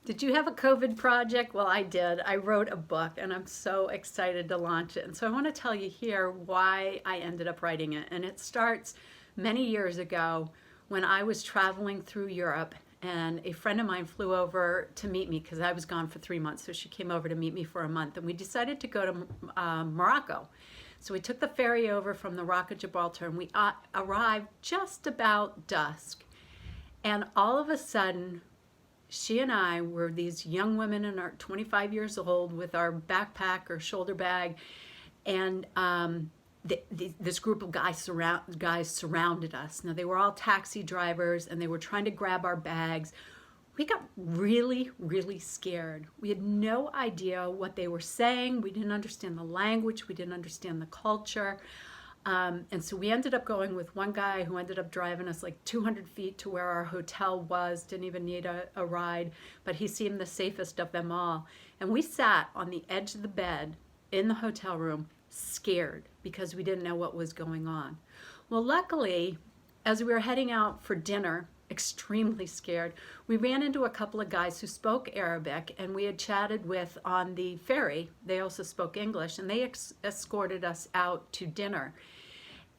Did you have a COVID project? Well, I did. I wrote a book and I'm so excited to launch it. And so I want to tell you here why I ended up writing it. And it starts many years ago when I was traveling through Europe and a friend of mine flew over to meet me because I was gone for 3 months. So she came over to meet me for a month and we decided to go to Morocco. So we took the ferry over from the Rock of Gibraltar and we arrived just about dusk. And all of a sudden, she and I were these young women in our 25 years old with our backpack or shoulder bag, and this group of guys surrounded us. Now they were all taxi drivers, and they were trying to grab our bags. We got really, really scared. We had no idea what they were saying. We didn't understand the language. We didn't understand the culture. And so we ended up going with one guy who ended up driving us like 200 feet to where our hotel was, didn't even need a ride, but he seemed the safest of them all. And we sat on the edge of the bed in the hotel room, scared because we didn't know what was going on. Well, luckily, as we were heading out for dinner, extremely scared, we ran into a couple of guys who spoke Arabic and we had chatted with on the ferry. They also spoke English and they escorted us out to dinner.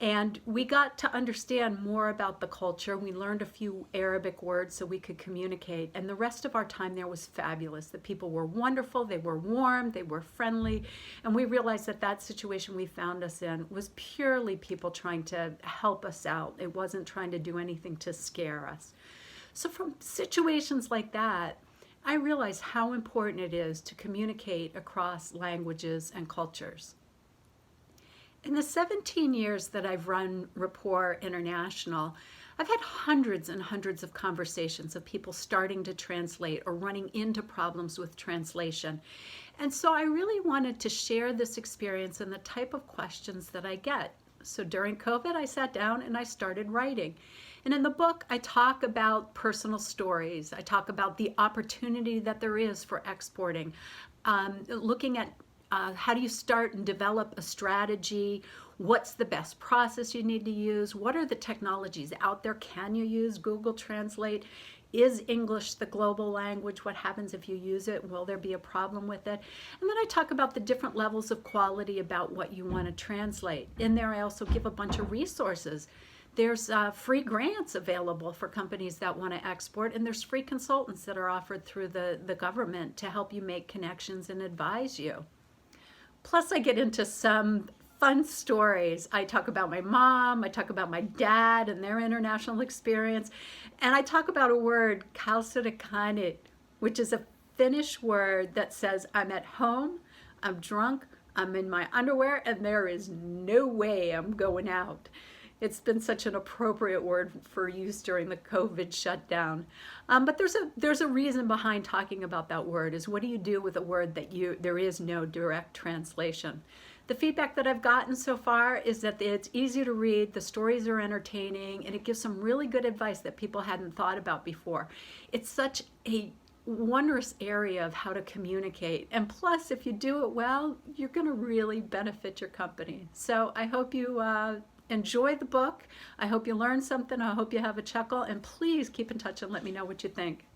And we got to understand more about the culture. We learned a few Arabic words so we could communicate. And the rest of our time there was fabulous. The people were wonderful, they were warm, they were friendly. And we realized that that situation we found us in was purely people trying to help us out. It wasn't trying to do anything to scare us. So from situations like that, I realized how important it is to communicate across languages and cultures. In the 17 years that I've run Rapport International, I've had hundreds and hundreds of conversations of people starting to translate or running into problems with translation. And so I really wanted to share this experience and the type of questions that I get. So during COVID, I sat down and I started writing. And in the book, I talk about personal stories. I talk about the opportunity that there is for exporting, looking at how do you start and develop a strategy? What's the best process you need to use? What are the technologies out there? Can you use Google Translate? Is English the global language? What happens if you use it? Will there be a problem with it? And then I talk about the different levels of quality about what you want to translate. In there, I also give a bunch of resources. There's free grants available for companies that want to export, and there's free consultants that are offered through the government to help you make connections and advise you. Plus, I get into some fun stories. I talk about my mom, I talk about my dad and their international experience, and I talk about a word, kalsarikanit, which is a Finnish word that says I'm at home, I'm drunk, I'm in my underwear, and there is no way I'm going out. It's been such an appropriate word for use during the COVID shutdown. But there's a reason behind talking about that word, is what do you do with a word that there is no direct translation? The feedback that I've gotten so far is that it's easy to read, the stories are entertaining, and it gives some really good advice that people hadn't thought about before. It's such a wondrous area of how to communicate. And plus, if you do it well, you're going to really benefit your company. So I hope you enjoy the book. I hope you learn something. I hope you have a chuckle. And please keep in touch and let me know what you think.